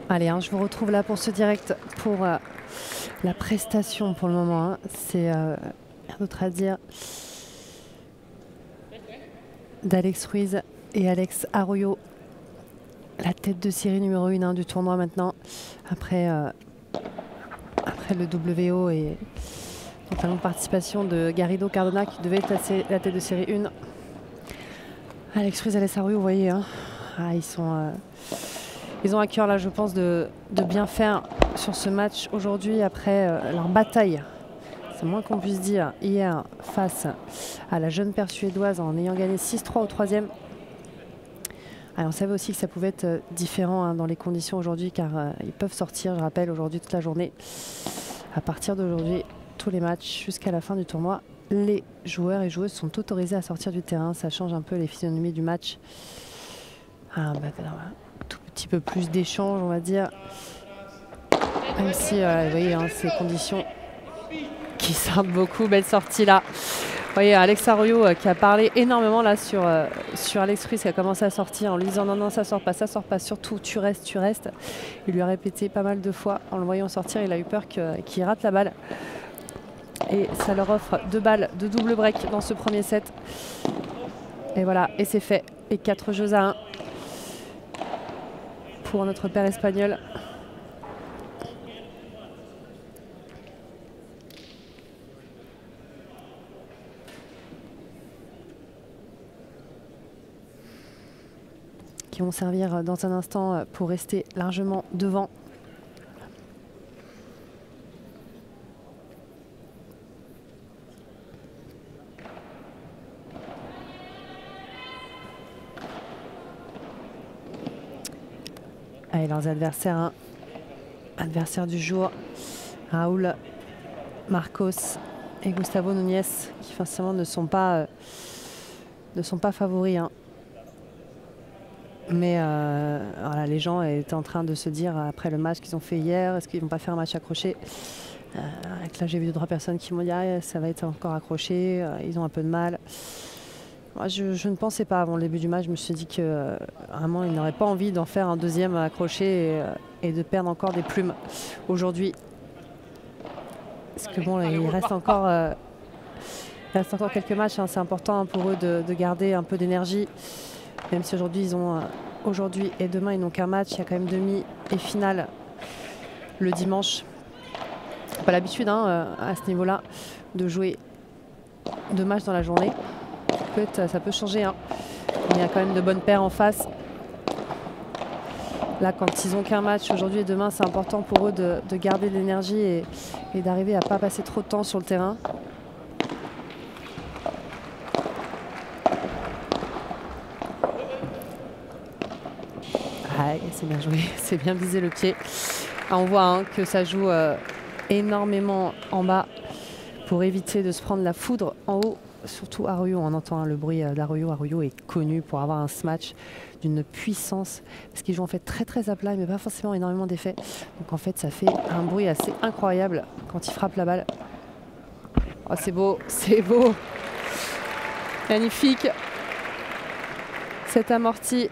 Allez, hein, je vous retrouve là pour ce direct, pour la prestation pour le moment. Hein. C'est rien d'autre à dire d'Alex Ruiz et Alex Arroyo, la tête de série numéro 1 du tournoi maintenant, après le WO et donc la longue participation de Garrido Cardona qui devait être la tête de série 1. Alex Ruiz et Alex Arroyo, vous voyez, hein, ils ont à cœur là, je pense, de bien faire sur ce match aujourd'hui après leur bataille. C'est moins qu'on puisse dire hier face à la jeune paire suédoise en ayant gagné 6-3 au troisième. Alors, on savait aussi que ça pouvait être différent hein, dans les conditions aujourd'hui car ils peuvent sortir, je rappelle, aujourd'hui toute la journée. À partir d'aujourd'hui, tous les matchs jusqu'à la fin du tournoi, les joueurs et joueuses sont autorisés à sortir du terrain. Ça change un peu les physionomies du match. Tout petit peu plus d'échange, on va dire. Même si, vous voyez, hein, ces conditions qui sortent beaucoup. Belle sortie là. Vous voyez, Alex Arroyo qui a parlé énormément là sur Alex Ruiz qui a commencé à sortir en lui disant non, non, ça sort pas, surtout tu restes, tu restes. Il lui a répété pas mal de fois en le voyant sortir, il a eu peur qu'il rate la balle. Et ça leur offre 2 balles de double break dans ce premier set. Et voilà, et c'est fait. Et 4-1 pour notre paire espagnole. Qui vont servir dans un instant pour rester largement devant. Allez, leurs adversaires, hein. Adversaires du jour, Raúl, Marcos et Gustavo Núñez, qui forcément ne sont pas favoris. Hein. Mais voilà, les gens étaient en train de se dire après le match qu'ils ont fait hier, est-ce qu'ils vont pas faire un match accroché là j'ai vu 2-3 personnes qui m'ont dit ah, ça va être encore accroché, ils ont un peu de mal. Moi, je ne pensais pas avant le début du match, je me suis dit que vraiment ils n'auraient pas envie d'en faire un deuxième accroché et de perdre encore des plumes aujourd'hui. Parce que bon, il reste encore quelques matchs, hein, c'est important pour eux de garder un peu d'énergie. Même si aujourd'hui aujourd'hui et demain ils n'ont qu'un match, il y a quand même demi et finale le dimanche. Pas l'habitude hein, à ce niveau-là de jouer 2 matchs dans la journée. Ça peut changer, hein. Mais il y a quand même de bonnes paires en face. Là, quand ils n'ont qu'un match aujourd'hui et demain, c'est important pour eux de garder de l'énergie et d'arriver à ne pas passer trop de temps sur le terrain. Ah, c'est bien joué, c'est bien visé le pied. Ah, on voit hein, que ça joue énormément en bas pour éviter de se prendre la foudre en haut. Surtout Arroyo, on entend hein, le bruit d'Arroyo. Arroyo est connu pour avoir un smash d'une puissance parce qu'il joue en fait très très à plat mais pas forcément énormément d'effets. Donc en fait ça fait un bruit assez incroyable quand il frappe la balle. Oh, c'est beau, c'est beau. Magnifique. Cet amorti.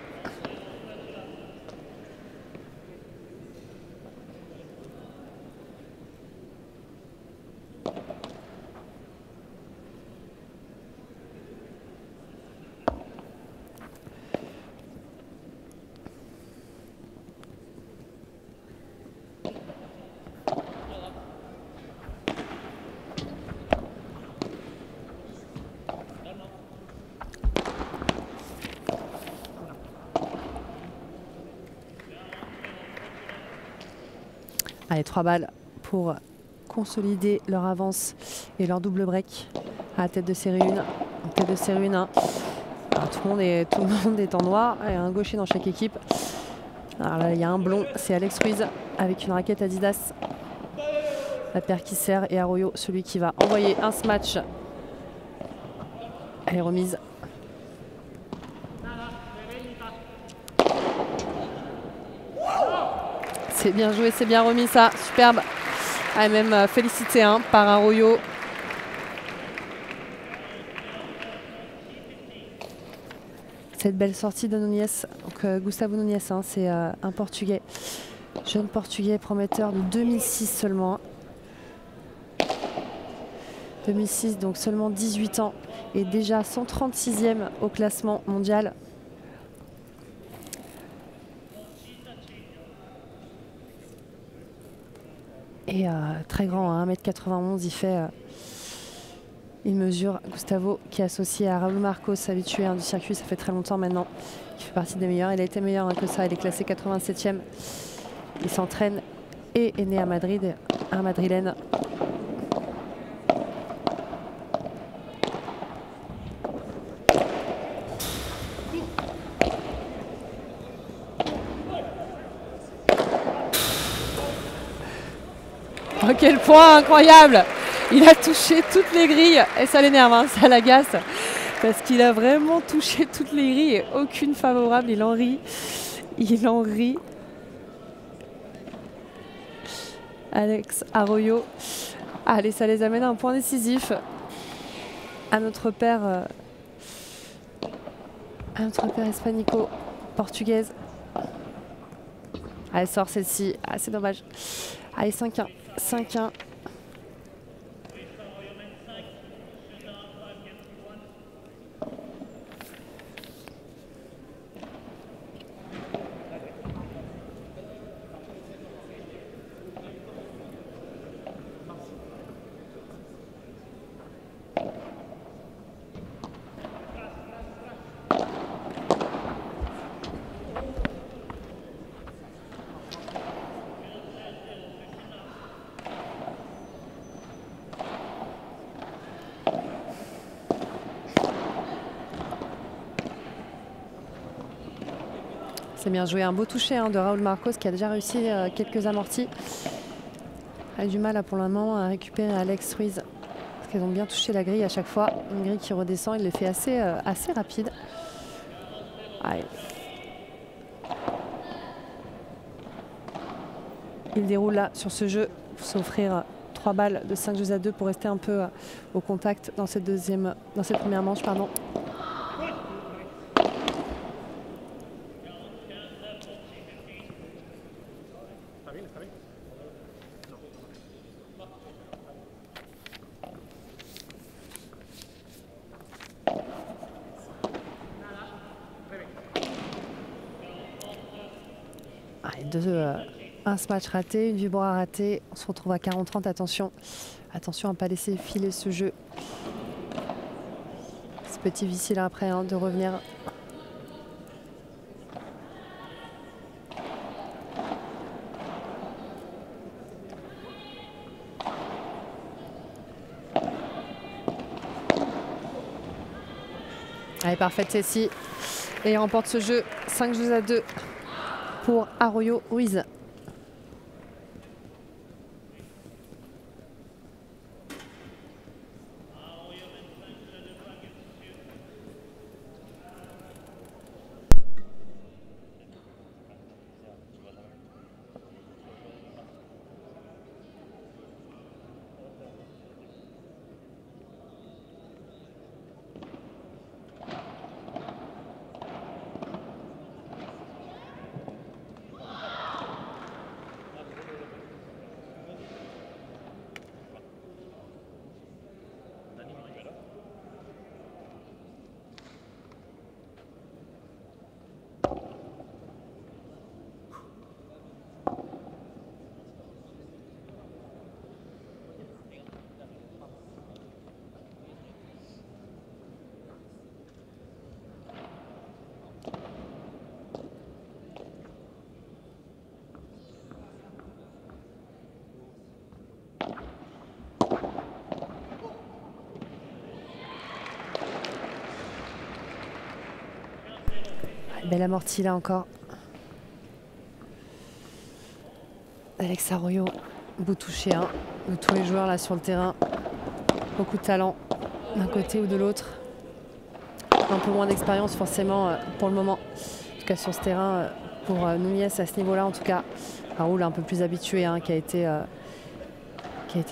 Allez, 3 balles pour consolider leur avance et leur double break à la tête de série 1. Tête de série 1. Alors, tout le monde est en noir. Il y a un gaucher dans chaque équipe. Alors là, il y a un blond, c'est Alex Ruiz avec une raquette Adidas. La paire qui sert et Arroyo, celui qui va envoyer un smash. Elle est remise. C'est bien joué, c'est bien remis ça. Superbe. Ah, même félicité hein, par Arroyo. Cette belle sortie de Nunes. Donc, Gustavo Nunes, hein, c'est un Portugais. Jeune Portugais prometteur de 2006 seulement. 2006, donc seulement 18 ans. Et déjà 136e au classement mondial. Et très grand, hein, 1m91, il mesure. Gustavo, qui est associé à Raúl Marcos, habitué hein, du circuit, ça fait très longtemps maintenant. Il fait partie des meilleurs. Il a été meilleur hein, que ça, il est classé 87e. Il s'entraîne et est né à Madrid, un madrilène. Oh, quel point incroyable! Il a touché toutes les grilles et ça l'énerve, hein, ça l'agace parce qu'il a vraiment touché toutes les grilles et aucune favorable. Il en rit, il en rit. Alex Arroyo. Allez, ça les amène à un point décisif à notre paire hispanico-portugaise. Elle sort celle-ci. Ah, c'est dommage. Allez, 5-1. 5-1. C'est bien joué, un beau toucher hein, de Raúl Marcos qui a déjà réussi quelques amortis. Elle a du mal pour le moment à récupérer Alex Ruiz. Parce qu'ils ont bien touché la grille à chaque fois. Une grille qui redescend, il les fait assez rapide. Allez. Il déroule là sur ce jeu pour s'offrir 3 balles de 5 jeux à 2 pour rester un peu au contact dans cette première manche. Pardon. Un smash raté, une vibra ratée. On se retrouve à 40-30. Attention. Attention à ne pas laisser filer ce jeu. C'est petit difficile après hein, de revenir. Allez, parfaite celle-ci. Et il remporte ce jeu 5 jeux à 2 pour Arroyo Ruiz. Belle amortie là encore. Alex Arroyo, beau touché hein. de tous les joueurs là sur le terrain. Beaucoup de talent d'un côté ou de l'autre. Un peu moins d'expérience forcément pour le moment. En tout cas sur ce terrain pour Núñez à ce niveau-là en tout cas. Raoul un peu plus habitué hein, qui a été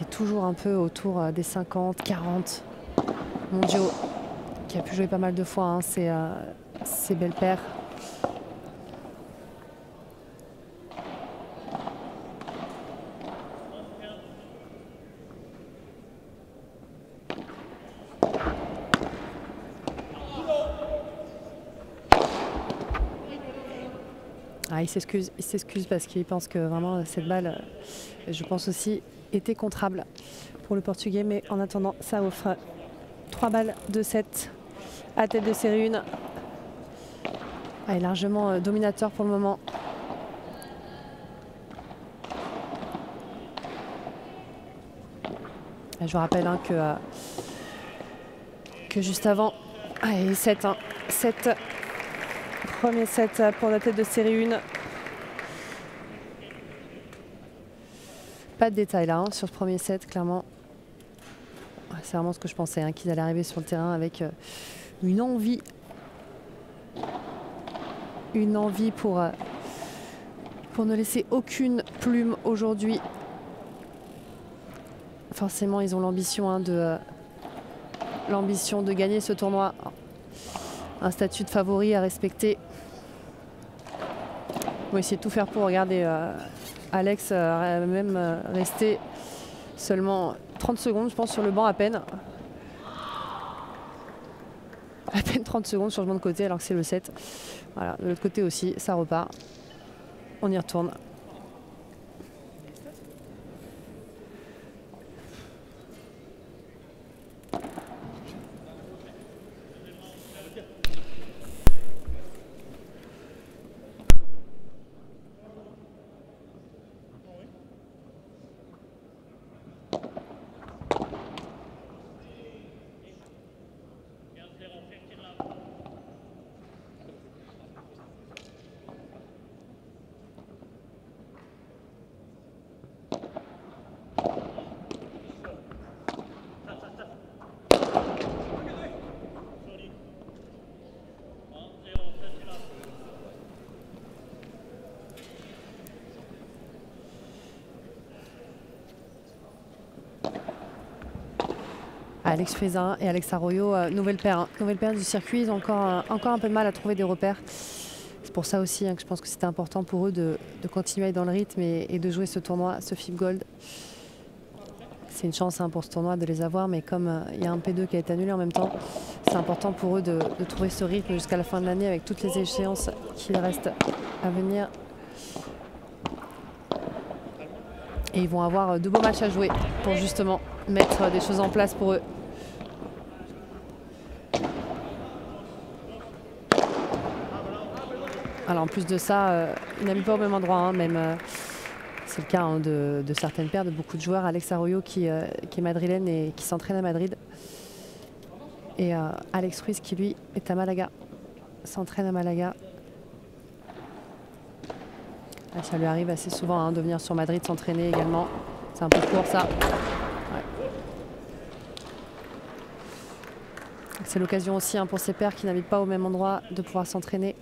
toujours un peu autour des 50, 40 mondiaux. Qui a pu jouer pas mal de fois, hein, c'est Belper. Ah, il s'excuse parce qu'il pense que vraiment cette balle, je pense aussi, était contrable pour le Portugais. Mais en attendant, ça offre 3 balles de 7 à tête de série 1. Ah, il est largement dominateur pour le moment. Et je vous rappelle hein, que juste avant, allez, 7, hein, 7. Premier set pour la tête de série 1. Pas de détails là hein, sur ce premier set, clairement. C'est vraiment ce que je pensais, hein, qu'ils allaient arriver sur le terrain avec une envie. Une envie pour ne laisser aucune plume aujourd'hui. Forcément, ils ont l'ambition hein, de gagner ce tournoi. Un statut de favori à respecter. On va essayer de tout faire pour regarder Alex même rester seulement 30 secondes, je pense, sur le banc à peine. À peine 30 secondes, changement de côté alors que c'est le 7. Voilà, de l'autre côté aussi, ça repart. On y retourne. Alex Frézin et Alex Arroyo, nouvelle paire du circuit. Ils ont encore un peu de mal à trouver des repères. C'est pour ça aussi hein, que je pense que c'était important pour eux de continuer à être dans le rythme et de jouer ce tournoi, ce FIB Gold. C'est une chance hein, pour ce tournoi de les avoir, mais comme il y a un P2 qui a été annulé en même temps, c'est important pour eux de trouver ce rythme jusqu'à la fin de l'année avec toutes les échéances qui restent à venir. Et ils vont avoir de beaux matchs à jouer pour justement mettre des choses en place pour eux. Alors en plus de ça, ils n'habitent pas au même endroit, hein, même c'est le cas hein, de certaines paires, de beaucoup de joueurs. Alex Arroyo qui est madrilène et qui s'entraîne à Madrid. Et Alex Ruiz qui lui est à Malaga, s'entraîne à Malaga. Ah, ça lui arrive assez souvent hein, de venir sur Madrid s'entraîner également. C'est un peu court ça. Ouais. C'est l'occasion aussi hein, pour ces paires qui n'habitent pas au même endroit de pouvoir s'entraîner,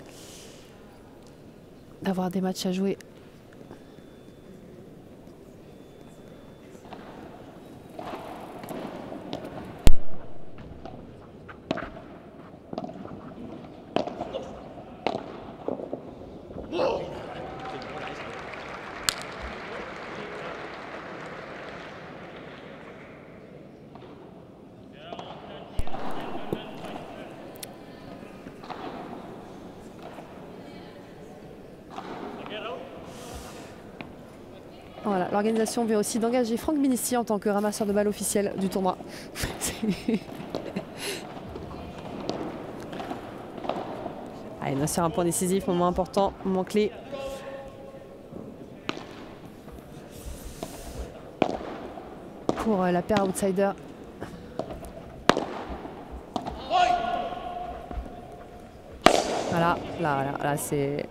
d'avoir des matchs à jouer. Voilà, l'organisation vient aussi d'engager Franck Binissi en tant que ramasseur de balles officiel du tournoi. Allez, on est sur un point décisif, moment important, moment clé. Pour la paire outsider. Voilà, là c'est...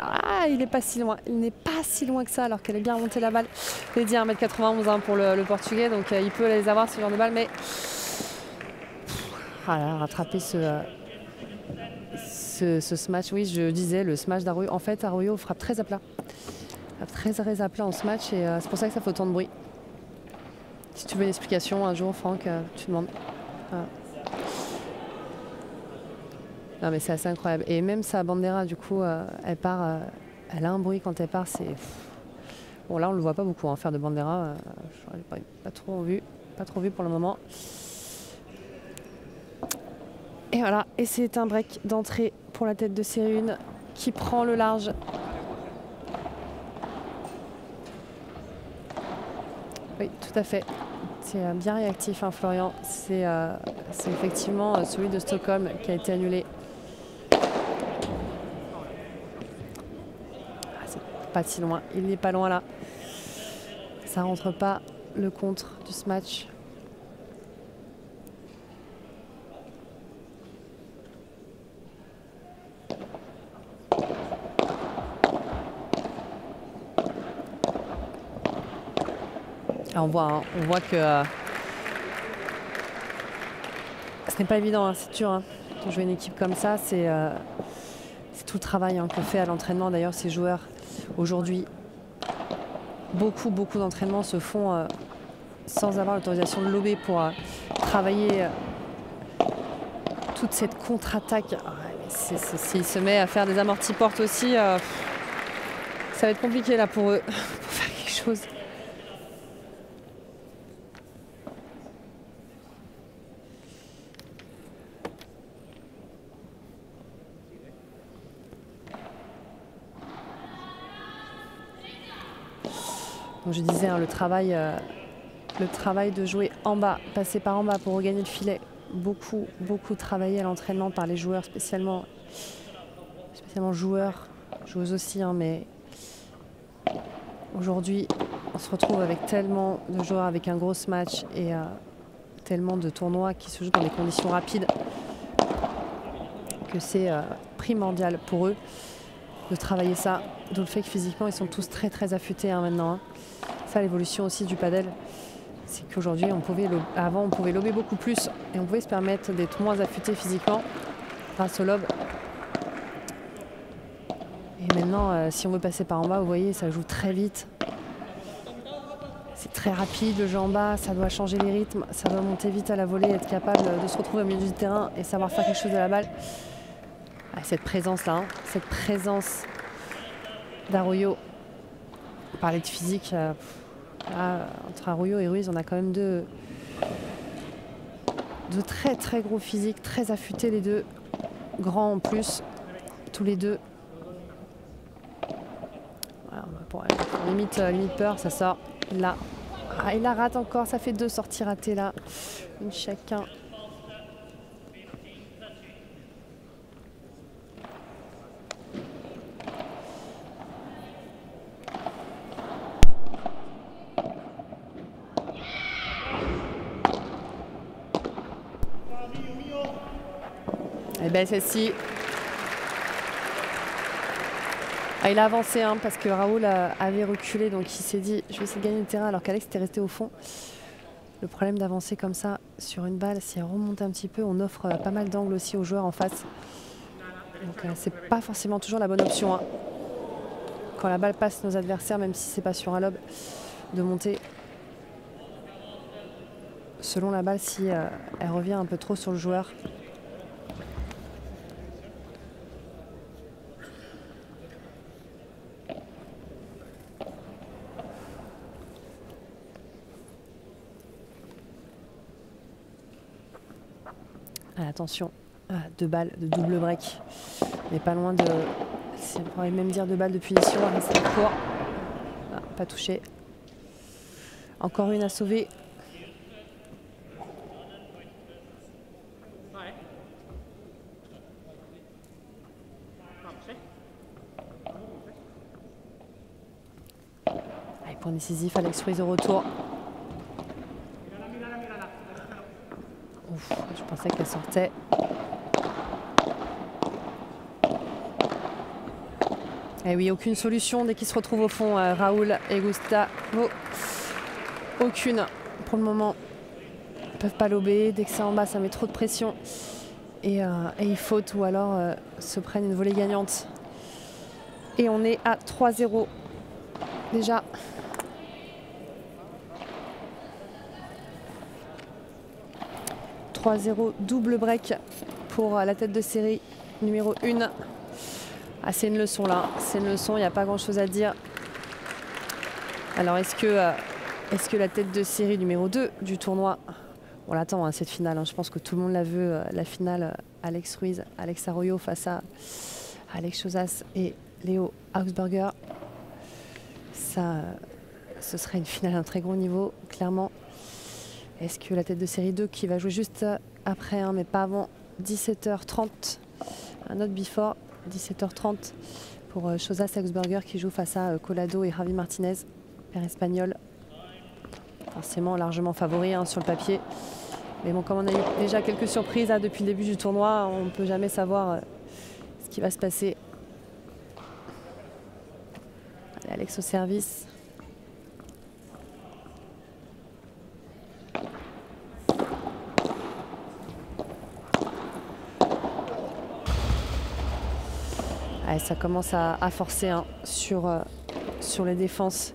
Ah, il n'est pas si loin. Il n'est pas si loin que ça alors qu'elle est bien remontée la balle. Je l'ai dit 1m91 hein, pour le Portugais, donc il peut les avoir ce genre de balle, mais voilà, rattraper ce smash. Oui, je disais le smash d'Arroyo. En fait, Arroyo frappe très à plat. Très à plat en smash et c'est pour ça que ça fait autant de bruit. Si tu veux une explication un jour, Franck, tu demandes. Voilà. Non mais c'est assez incroyable. Et même sa bandera, du coup, elle part, elle a un bruit quand elle part. C'est bon là on le voit pas beaucoup hein, faire de bandera. Je n'ai pas trop vu pour le moment. Et voilà. Et c'est un break d'entrée pour la tête de série 1 qui prend le large. Oui, tout à fait. C'est bien réactif, hein, Florian. C'est effectivement celui de Stockholm qui a été annulé. Pas si loin, il n'est pas loin là. Ça rentre pas le contre de ce match. Alors on voit que ce n'est pas évident, hein, c'est dur hein, de jouer une équipe comme ça. C'est tout le travail hein, que fait à l'entraînement d'ailleurs ces joueurs. Aujourd'hui, beaucoup d'entraînements se font sans avoir l'autorisation de l'OB pour travailler toute cette contre-attaque. S'il se met à faire des amortis portes aussi, ça va être compliqué là pour eux pour faire quelque chose. Donc je disais, hein, le travail de jouer en bas, passer par en bas pour regagner le filet, beaucoup travaillé à l'entraînement par les joueurs, spécialement joueurs, joueuses aussi, hein, mais aujourd'hui on se retrouve avec tellement de joueurs avec un gros match et tellement de tournois qui se jouent dans des conditions rapides que c'est primordial pour eux de travailler ça. D'où le fait que physiquement ils sont tous très affûtés hein, maintenant. Hein. Ça, l'évolution aussi du padel, c'est qu'aujourd'hui, avant on pouvait lober beaucoup plus et on pouvait se permettre d'être moins affûté physiquement grâce au lob. Et maintenant, si on veut passer par en bas, vous voyez, ça joue très vite. C'est très rapide, le jeu en bas, ça doit changer les rythmes, ça doit monter vite à la volée, être capable de se retrouver au milieu du terrain et savoir faire quelque chose de la balle. Ah, cette présence-là, hein, cette présence d'Arroyo. On parlait de physique. Là, entre Arroyo et Ruiz, on a quand même deux très gros physiques, très affûtés les deux, grands en plus, tous les deux. Voilà, pour limite peur, ça sort. Là, ah, il la rate encore, ça fait 2 sorties ratées là, une chacun. Et bien celle-ci, il a avancé hein, parce que Raoul avait reculé, donc il s'est dit je vais essayer de gagner le terrain alors qu'Alex était resté au fond. Le problème d'avancer comme ça sur une balle, si elle remonte un petit peu, on offre pas mal d'angles aussi aux joueurs en face. Donc c'est pas forcément toujours la bonne option. Hein. Quand la balle passe nos adversaires, même si c'est pas sur un lob, de monter. Selon la balle, si elle revient un peu trop sur le joueur. Attention, 2 balles de double break. On n'est pas loin de... On pourrait même dire 2 balles de punition. C'est court. Ah, pas touché. Encore une à sauver. Allez, point décisif, Alex Ruiz au retour. Ouf, je pensais qu'elle sortait. Et oui, aucune solution dès qu'ils se retrouvent au fond, Raoul et Gustavo. Aucune pour le moment. Ils ne peuvent pas lober. Dès que c'est en bas, ça met trop de pression. Et ils fautent ou alors se prennent une volée gagnante. Et on est à 3-0 déjà. « 3-0, double break pour la tête de série numéro 1. Ah, c'est une leçon là, c'est une leçon, il n'y a pas grand chose à dire. Alors est-ce que la tête de série numéro 2 du tournoi, on l'attend cette finale, hein, je pense que tout le monde la veut, la finale Alex Ruiz, Alex Arroyo face à Alex Chozas et Léo Augsburger. Ça, ce serait une finale à un très gros niveau, clairement. Est-ce que la tête de série 2 qui va jouer juste après, hein, mais pas avant 17h30, un autre before, 17h30 pour Chozas et Augsburger qui joue face à Collado et Javi Martinez, paire espagnol. Forcément largement favori sur le papier. Mais bon, comme on a eu déjà quelques surprises depuis le début du tournoi, on ne peut jamais savoir ce qui va se passer. Allez, Alex au service. Allez, ça commence à forcer sur les défenses.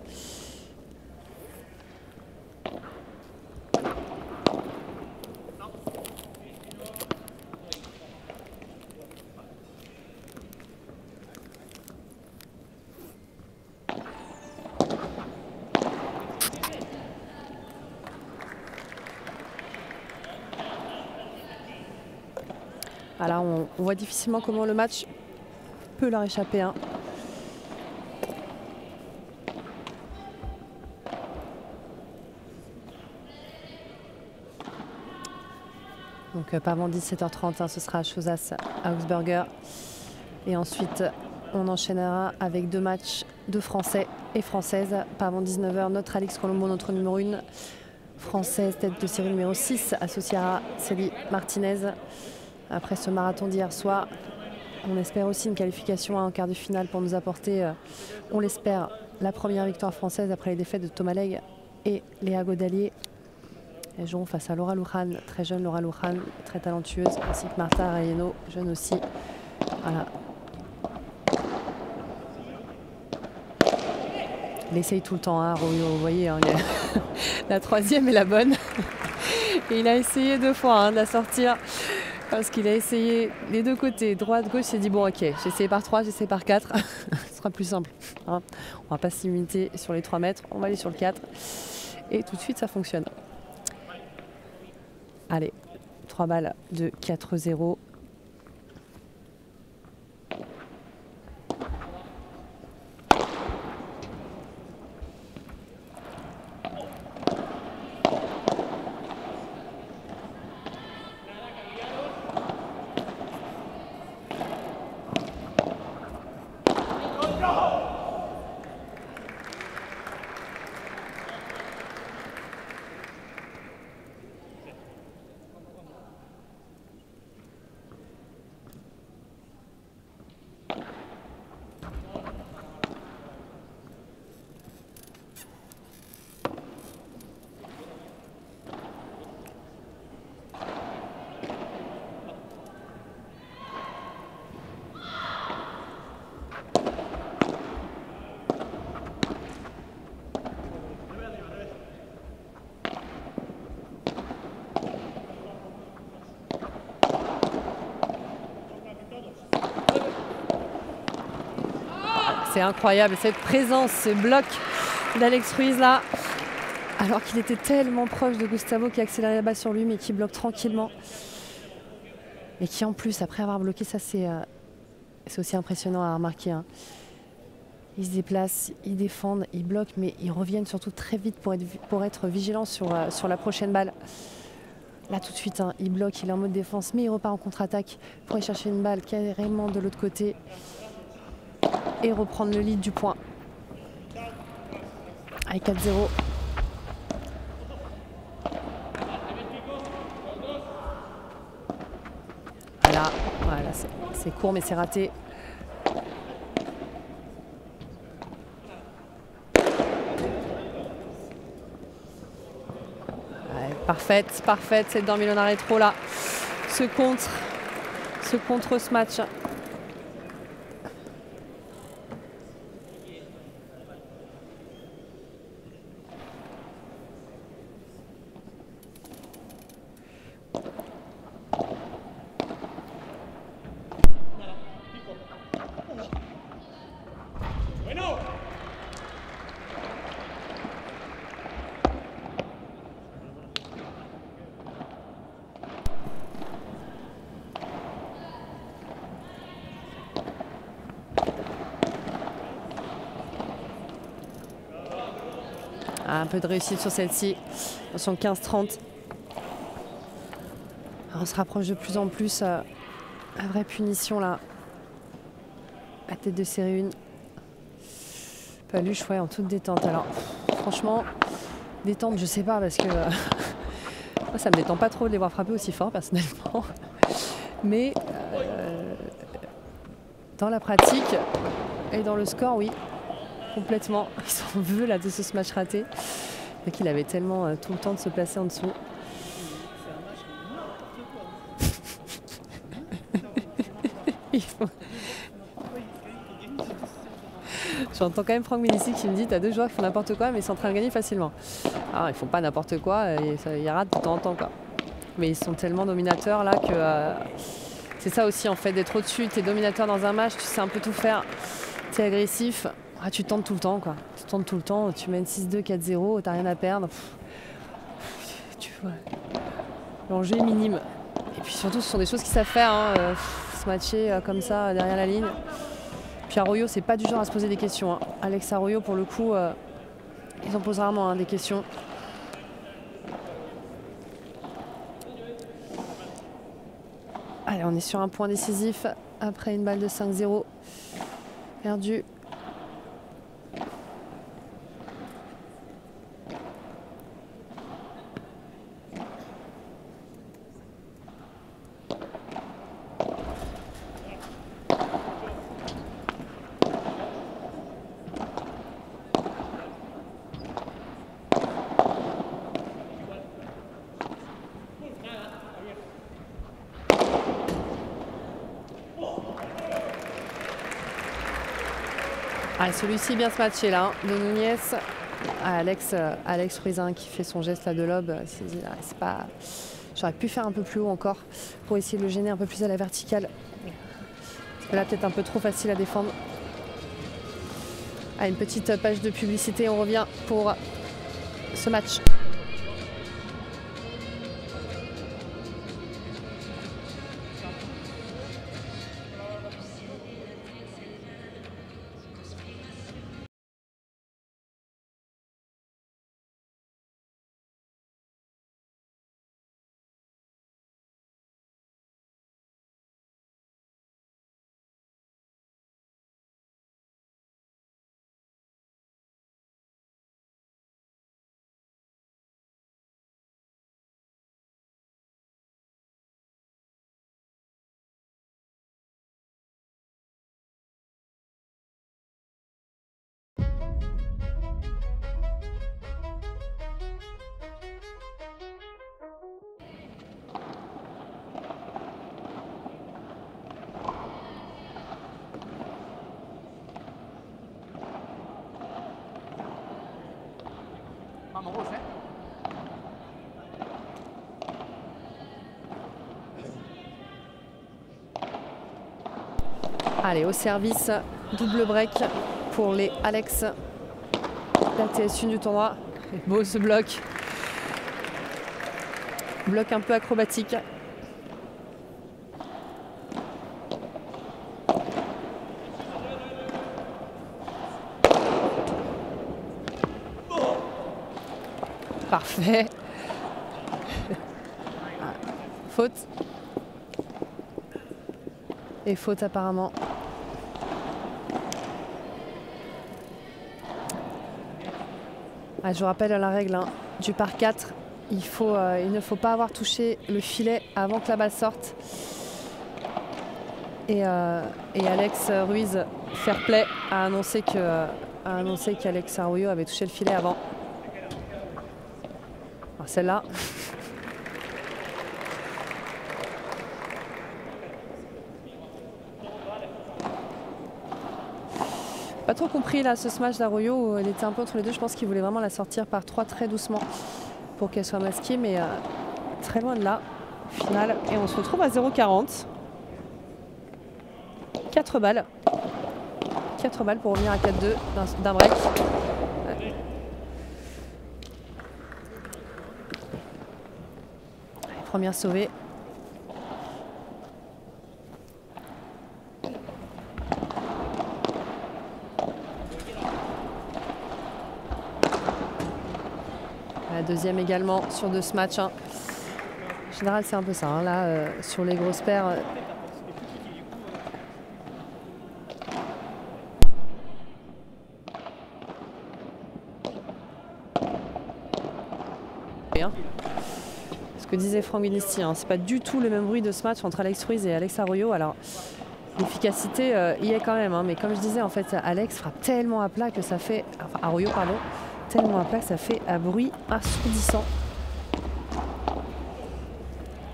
Voilà, on voit difficilement comment le match peut leur échapper. Donc pas avant 17h30, ce sera Chozas à Augsburger. Et ensuite, on enchaînera avec 2 matchs de Français et Françaises. Pas avant 19h, notre Alix Colombo, notre numéro 1 française, tête de série numéro 6, associée à Célie Martinez. Après ce marathon d'hier soir, on espère aussi une qualification en quart de finale pour nous apporter, on l'espère, la première victoire française après les défaites de Thomas Legge et Léa Godalier. Elles joueront face à Laura Luján, très jeune Laura Luján, très talentueuse, ainsi que Marta Arellano, jeune aussi. Voilà. Il essaye tout le temps, Arroyo, vous voyez, la troisième est la bonne. Et il a essayé 2 fois de la sortir. Parce qu'il a essayé les 2 côtés, droite, gauche, il s'est dit bon ok, j'ai essayé par 3, j'ai essayé par 4, ce sera plus simple. On va pas se limiter sur les 3 mètres, on va aller sur le 4. Et tout de suite ça fonctionne. Allez, 3 balles de 4-0. C'est incroyable cette présence, ce bloc d'Alex Ruiz là, alors qu'il était tellement proche de Gustavo qui accélérait la balle sur lui mais qui bloque tranquillement. Et qui en plus, après avoir bloqué, ça c'est aussi impressionnant à remarquer. Ils se déplacent, ils défendent, ils bloquent, mais ils reviennent surtout très vite pour être vigilants sur la prochaine balle. Là tout de suite, il bloque, il est en mode défense, mais il repart en contre-attaque pour aller chercher une balle carrément de l'autre côté et reprendre le lead du point. Avec 4-0. Voilà, c'est court mais c'est raté. Parfaite, parfaite cette Dormilona rétro là. Ce contre ce match. Un peu de réussite sur celle-ci. Attention 15-30. On se rapproche de plus en plus. La vraie punition là. La tête de série 1. Paluche, ouais, en toute détente. Alors, franchement, détente, je sais pas, parce que moi, ça me détend pas trop de les voir frapper aussi fort, personnellement. Mais dans la pratique et dans le score, oui, complètement. Ils s'en veut là de ce match raté. Et qu'il avait tellement tout le temps de se placer en dessous. Il faut... J'entends quand même Franck Médicis qui me dit t'as deux joueurs qui font n'importe quoi mais ils sont en train de gagner facilement. Alors ils font pas n'importe quoi et ils ratent de temps en temps quoi. Mais ils sont tellement dominateurs là que c'est ça aussi en fait, d'être au-dessus, t'es dominateur dans un match, tu sais un peu tout faire, t'es agressif, tu tentes tout le temps quoi. Tu tentes tout le temps, tu mènes 6-2, 4-0, t'as rien à perdre. Tu vois, l'enjeu est minime. Et puis surtout ce sont des choses qu'ils savent faire, hein, se matcher comme ça derrière la ligne. Puis Arroyo, c'est pas du genre à se poser des questions. Hein. Alex Arroyo, pour le coup, ils en posent rarement des questions. Allez, on est sur un point décisif après une balle de 5-0 perdue. Ah, celui-ci bien se matcher là, de Nunez. Alex Ruizin qui fait son geste là de lob. C'est pas... J'aurais pu faire un peu plus haut encore pour essayer de le gêner un peu plus à la verticale. Parce que là peut-être un peu trop facile à défendre. Ah, une petite page de publicité, on revient pour ce match. Allez, au service, double break pour les Alex, la TS1 du tournoi. Beau ce bloc. Bloc un peu acrobatique. Parfait. Faute. Et faute apparemment. Ah, je vous rappelle la règle du par 4. Il ne faut pas avoir touché le filet avant que la balle sorte. Et Alex Ruiz, fair play, a annoncé qu'Alex Arroyo avait touché le filet avant. Celle-là. Pas trop compris là ce smash d'Arroyo, il était un peu entre les deux, je pense qu'il voulait vraiment la sortir par 3 très doucement pour qu'elle soit masquée, mais très loin de là, au final. Et on se retrouve à 0,40. 4 balles. 4 balles pour revenir à 4-2 d'un break. Ouais. Allez, première sauvée. La deuxième également sur 2 matchs. Hein. En général, c'est un peu ça. Hein. Là, sur les grosses paires. Ce que disait Franck Guinisti, hein, c'est pas du tout le même bruit de ce match entre Alex Ruiz et Alex Arroyo. Alors, l'efficacité y est quand même. Hein, mais comme je disais, en fait, Alex frappe tellement à plat que ça fait. Enfin, Arroyo, pardon. Tellement à plat que ça fait un bruit assourdissant.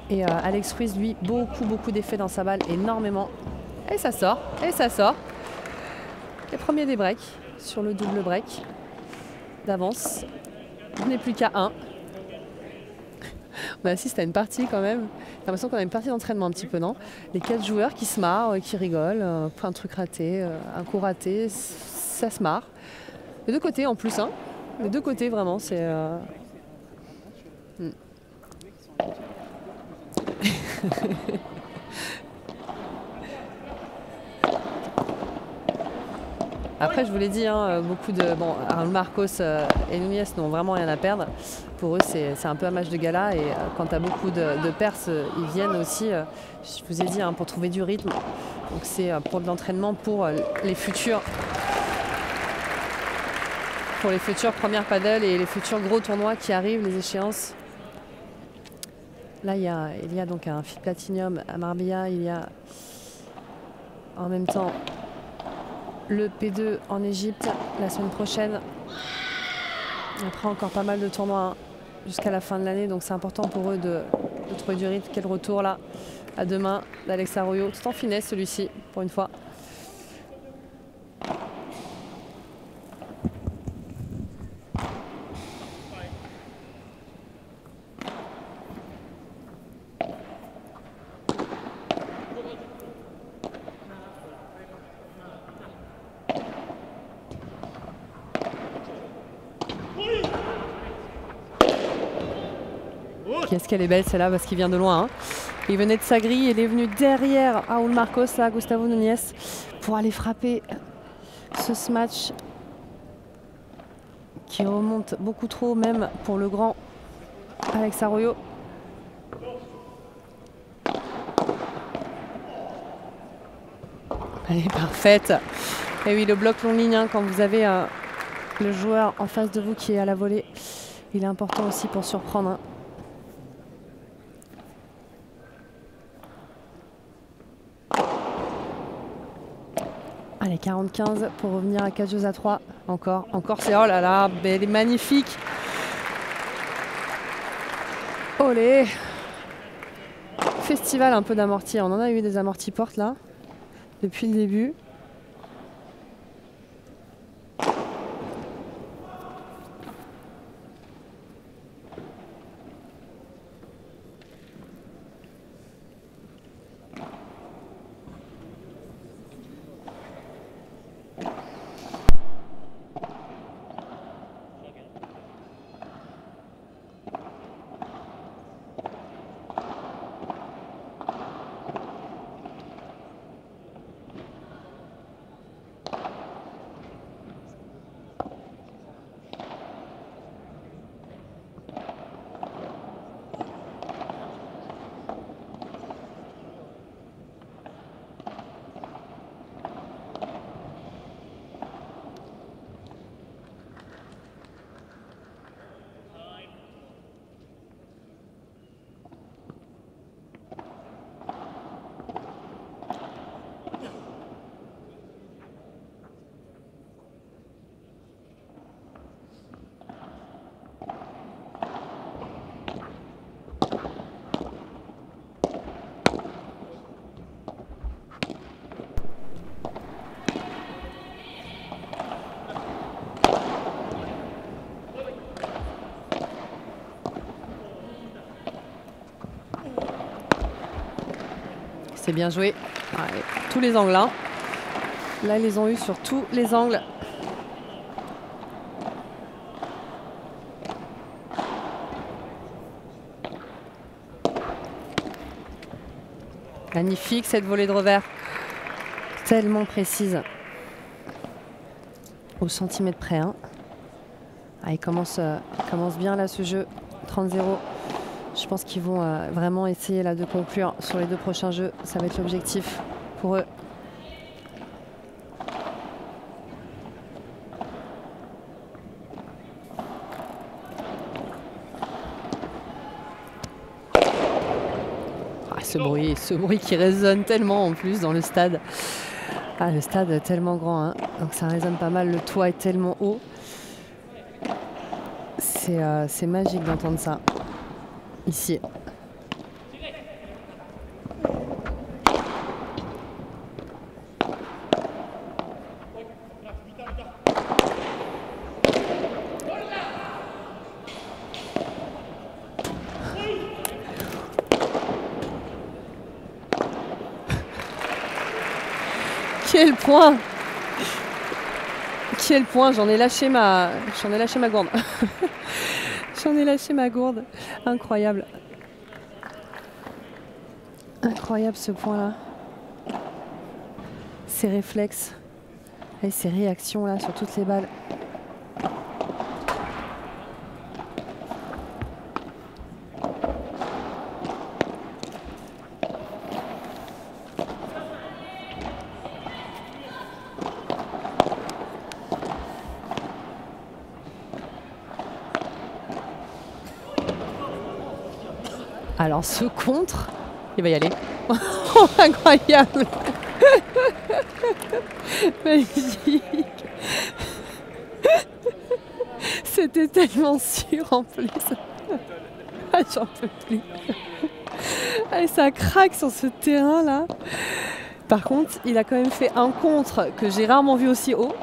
Et Alex Ruiz, lui, beaucoup d'effets dans sa balle, énormément. Et ça sort, et ça sort. Les premiers des breaks sur le double break d'avance. On n'est plus qu'à 1. On assiste à une partie quand même. J'ai l'impression qu'on a une partie d'entraînement un petit peu, non? Les 4 joueurs qui se marrent, qui rigolent, un truc raté, un coup raté, ça se marre. Les deux côtés en plus, hein. Les deux côtés vraiment, c'est... Après, je vous l'ai dit, hein, beaucoup de... Bon, Raúl Marcos et Núñez n'ont vraiment rien à perdre. Pour eux, c'est un peu un match de gala. Et quand tu as beaucoup de Perses, ils viennent aussi, je vous ai dit, hein, pour trouver du rythme. Donc c'est pour de l'entraînement pour les futurs... Pour les futurs premières paddles et les futurs gros tournois qui arrivent, les échéances. Là, il y a donc un FIT Platinum à Marbella. Il y a en même temps le P2 en Égypte la semaine prochaine. Après, encore pas mal de tournois hein, jusqu'à la fin de l'année. Donc, c'est important pour eux de trouver du rythme. Quel retour là à demain d'Alex Arroyo. Tout en finesse celui-ci, pour une fois. Qu'est-ce qu'elle est belle celle-là parce qu'il vient de loin. Hein. Il venait de sa grille, il est venu derrière Raúl Marcos, là, Gustavo Núñez, pour aller frapper ce smash qui remonte beaucoup trop, même pour le grand Alex Arroyo. Elle est parfaite. Et oui, le bloc long ligne, hein, quand vous avez le joueur en face de vous qui est à la volée, il est important aussi pour surprendre. Hein. Allez, 40-15 pour revenir à 4 jeux à 3. Encore, c'est... Oh là là, elle est magnifique. Olé. Festival un peu d'amortis. On en a eu des amortis portes là, depuis le début. C'est bien joué. Ouais, tous les angles. Hein. Là, ils les ont eu sur tous les angles. Magnifique cette volée de revers. Tellement précise. Au centimètre près. Hein. Ah, il commence bien là ce jeu. 30-0. Je pense qu'ils vont vraiment essayer là, de conclure sur les 2 prochains jeux. Ça va être l'objectif pour eux. Ah, ce bruit qui résonne tellement en plus dans le stade. Ah, le stade est tellement grand, hein. Donc ça résonne pas mal. Le toit est tellement haut. C'est magique d'entendre ça. Ici. Quel point! Quel point! J'en ai lâché ma gourde. J'en ai lâché ma gourde. Incroyable. Incroyable ce point-là. Ces réflexes et ces réactions là sur toutes les balles. Alors ce contre, il va y aller. Oh, incroyable. Magnifique. C'était tellement sûr en plus. Ah, j'en peux plus. Ah, ça craque sur ce terrain là. Par contre, il a quand même fait un contre que j'ai rarement vu aussi haut.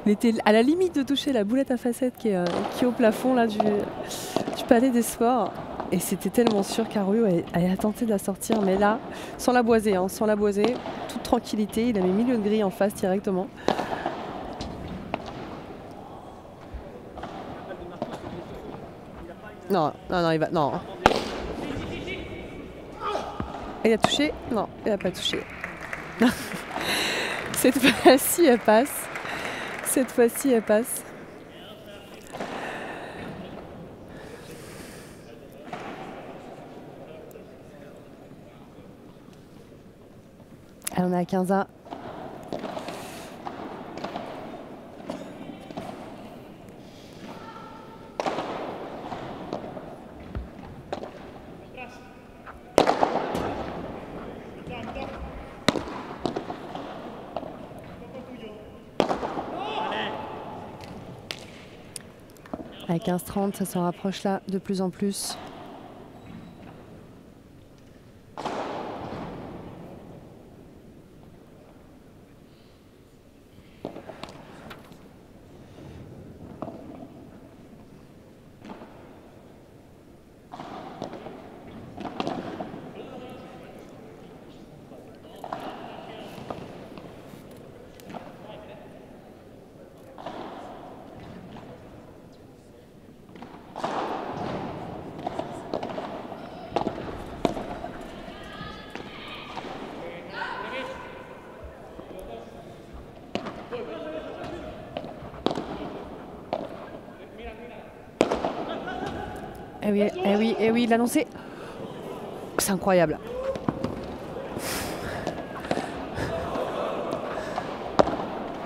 Il était à la limite de toucher la boulette à facettes qui est au plafond là, du Palais des Sports. Et c'était tellement sûr qu'Arroyo elle a tenté de la sortir, mais là, sans la boiser, toute tranquillité, il a mis milieu de grille en face directement. Non, il va. Non. Il a touché? Non, il n'a pas touché. Cette fois-ci, elle passe. Cette fois-ci, elle passe. On est à 15-1. À 15-30, ça se rapproche là de plus en plus. Eh oui, il l'a lancé. C'est incroyable.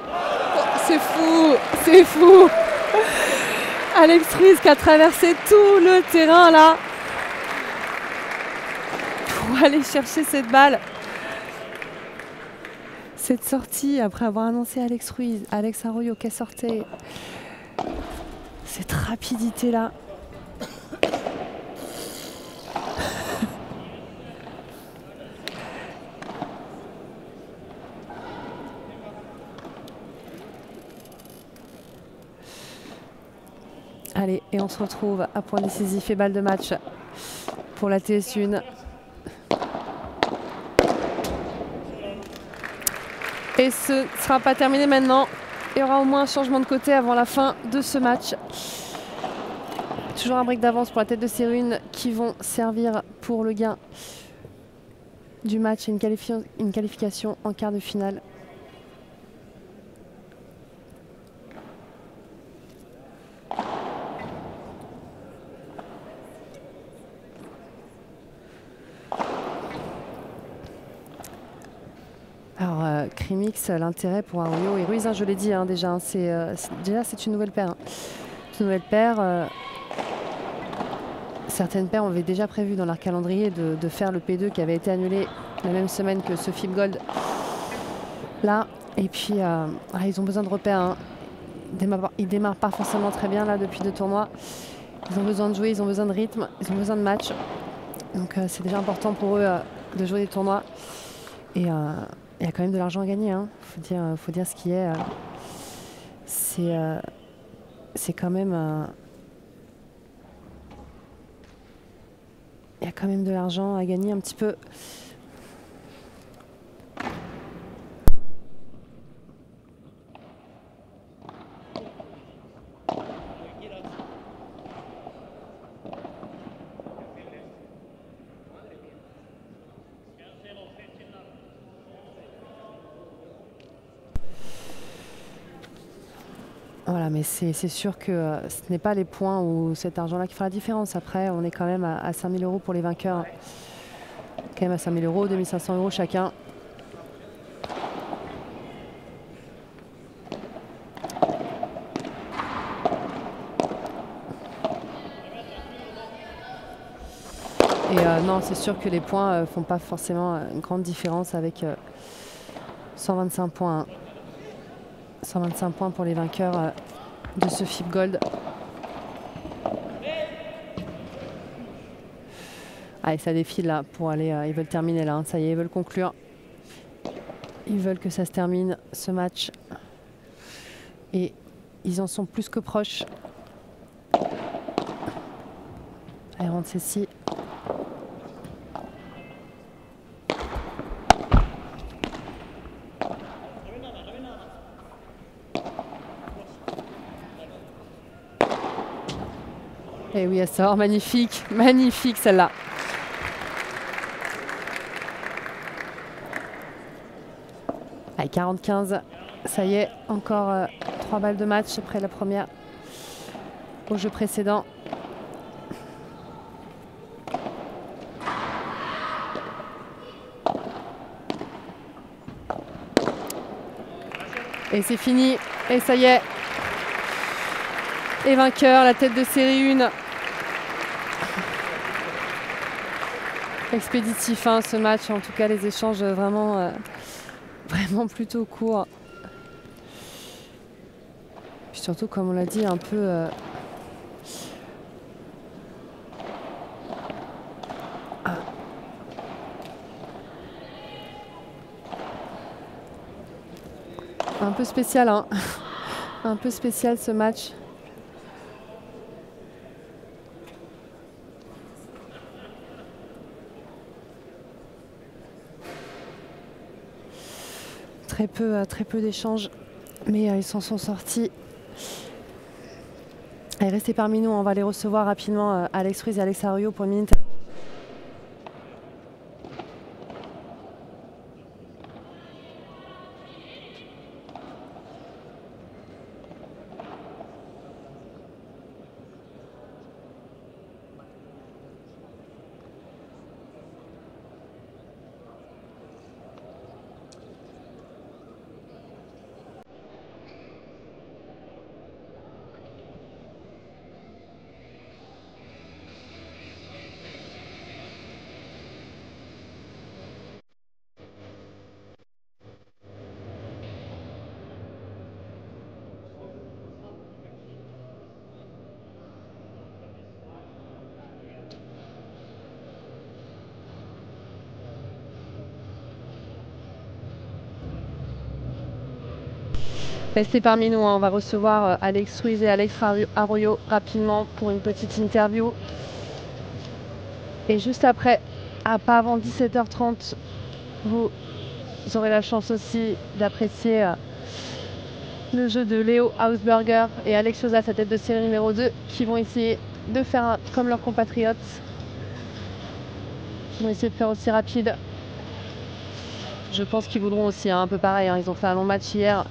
Oh, c'est fou. Alex Ruiz qui a traversé tout le terrain là pour aller chercher cette balle. Cette sortie après avoir annoncé Alex Ruiz, Alex Arroyo qui sortait. Cette rapidité là. Allez, et on se retrouve à point décisif et balle de match pour la TS1. Et ce ne sera pas terminé maintenant. Il y aura au moins un changement de côté avant la fin de ce match. Toujours un break d'avance pour la tête de série 1 qui vont servir pour le gain du match et une qualification en quart de finale. Alors, Crimix, l'intérêt pour Arroyo et Ruiz, hein, je l'ai dit déjà, c'est une nouvelle paire. Une nouvelle paire. Certaines paires avaient déjà prévu dans leur calendrier de faire le P2 qui avait été annulé la même semaine que ce FIB Gold. Là, et puis ils ont besoin de repères. Hein. Ils démarrent pas forcément très bien là depuis 2 tournois. Ils ont besoin de jouer, ils ont besoin de rythme, ils ont besoin de match. Donc c'est déjà important pour eux de jouer des tournois. Et il y a quand même de l'argent à gagner. Hein. Faut dire ce qui est. C'est quand même. Il y a quand même de l'argent à gagner un petit peu. Voilà, mais c'est sûr que ce n'est pas les points ou cet argent-là qui fera la différence. Après, on est quand même à 5 000 € pour les vainqueurs. Quand même à 5 000 €, 2 500 € chacun. Et non, c'est sûr que les points font pas forcément une grande différence avec 125 points. 125 points pour les vainqueurs de ce FIB Gold. Allez, ça défile là pour aller. Ils veulent terminer là. Hein, ça y est, ils veulent conclure. Ils veulent que ça se termine ce match. Et ils en sont plus que proches. Allez, rentre ceci. Et oui, elle sort, magnifique, magnifique celle-là. Allez, 40-15, ça y est, encore 3 balles de match après la première au jeu précédent. Et c'est fini, et ça y est. Et vainqueur, la tête de série 1. Expéditif ce match, en tout cas les échanges vraiment plutôt courts. Puis surtout, comme on l'a dit, un peu un peu spécial, hein. Un peu spécial ce match. Très peu d'échanges, mais ils s'en sont sortis. Allez, restez parmi nous, on va les recevoir rapidement, Alex Ruiz et Alex Arroyo pour une minute. Restez parmi nous, on va recevoir Alex Ruiz et Alex Arroyo rapidement pour une petite interview. Et juste après, pas avant 17h30, vous Vous aurez la chance aussi d'apprécier le jeu de Léo Hausberger et Alex Sosa, sa tête de série numéro 2, qui vont essayer de faire comme leurs compatriotes. Ils vont essayer de faire aussi rapide. Je pense qu'ils voudront aussi un peu pareil. Ils ont fait un long match hier.